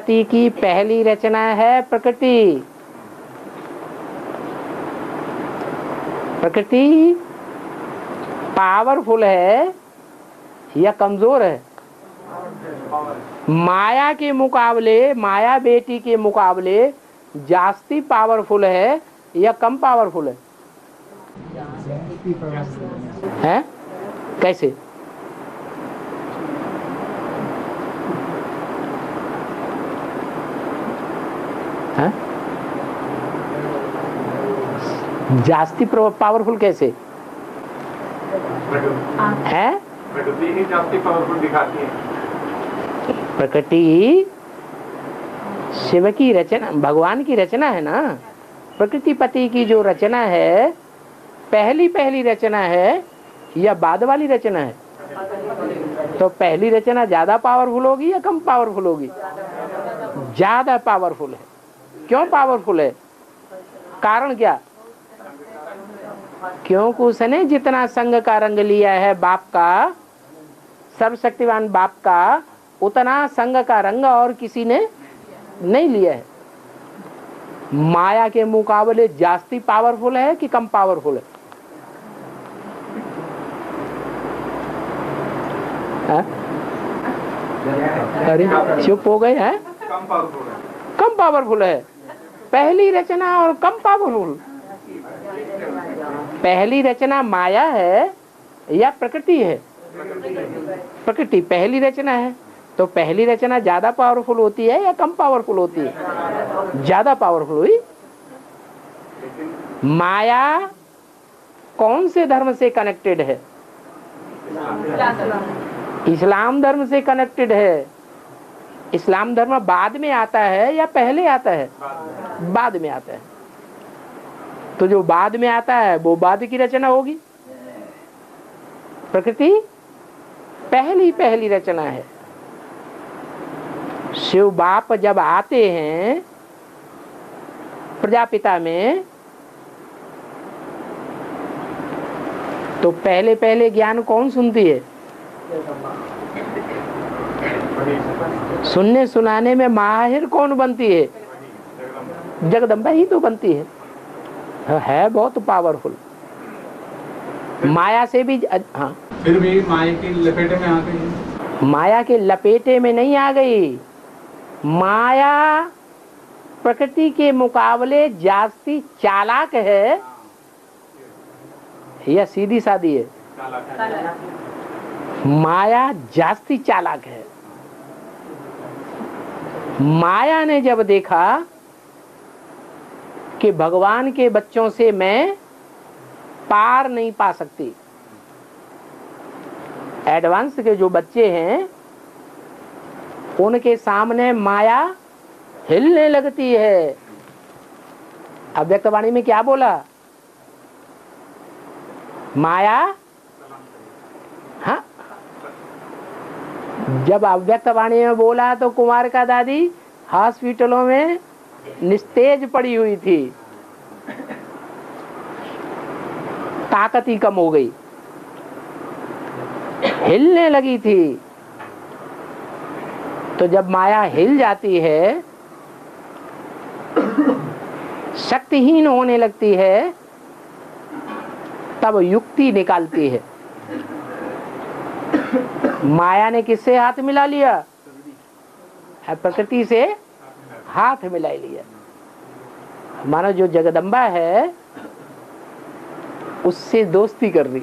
पति की पहली रचना है प्रकृति। प्रकृति पावरफुल है या कमजोर है? माया के मुकाबले, माया बेटी के मुकाबले जास्ती पावरफुल है या कम पावरफुल है? हैं? कैसे? हैं? जास्ती पावरफुल कैसे है? प्रकृति ही जास्ती पावरफुल दिखाती है। प्रकृति शिव की रचना, भगवान की रचना है ना। प्रकृति पति की जो रचना है, पहली रचना है या बाद वाली रचना है? तो पहली रचना ज्यादा पावरफुल होगी या कम पावरफुल होगी? ज्यादा पावरफुल है। क्यों पावरफुल है? कारण क्या? क्योंकि उसने जितना संग का रंग लिया है बाप का, सर्वशक्तिवान बाप का, उतना संग का रंग और किसी ने नहीं लिया है। माया के मुकाबले जास्ती पावरफुल है कि कम पावरफुल है? अरे चुप हो गए हैं? कम पावरफुल है। कम पावरफुल है। पहली रचना और कम पावरफुल। पहली रचना माया है या प्रकृति है? प्रकृति पहली रचना है। तो पहली रचना ज्यादा पावरफुल होती है या कम पावरफुल होती है? ज्यादा पावरफुल हुई। माया कौन से धर्म से कनेक्टेड है? इस्लाम धर्म से कनेक्टेड है। इस्लाम धर्म बाद में आता है या पहले आता है? बाद में आता है। तो जो बाद में आता है वो बाद की रचना होगी। प्रकृति पहली रचना है। शिव बाप जब आते हैं प्रजापिता में, तो पहले ज्ञान कौन सुनती है? सुनने सुनाने में माहिर कौन बनती है? जगदम्बा ही तो बनती है बहुत पावरफुल। माया से भी हाँ, फिर भी माया की लपेटे में आ गई। माया के लपेटे में नहीं आ गई। माया प्रकृति के मुकाबले जास्ती चालाक है या सीधी सादी है? माया जास्ती चालाक है। माया ने जब देखा कि भगवान के बच्चों से मैं पार नहीं पा सकती, एडवांस के जो बच्चे हैं उनके सामने माया हिलने लगती है। अव्यक्तवाणी में क्या बोला? माया, हाँ, जब अव्यक्तवाणी में बोला तो कुमार का दादी हॉस्पिटलों में निस्तेज पड़ी हुई थी, ताकत ही कम हो गई, हिलने लगी थी। तो जब माया हिल जाती है, शक्तिहीन होने लगती है, तब युक्ति निकालती है। माया ने किससे हाथ मिला लिया? प्रकृति से हाथ मिला लिया। मानो जो जगदम्बा है उससे दोस्ती कर रही।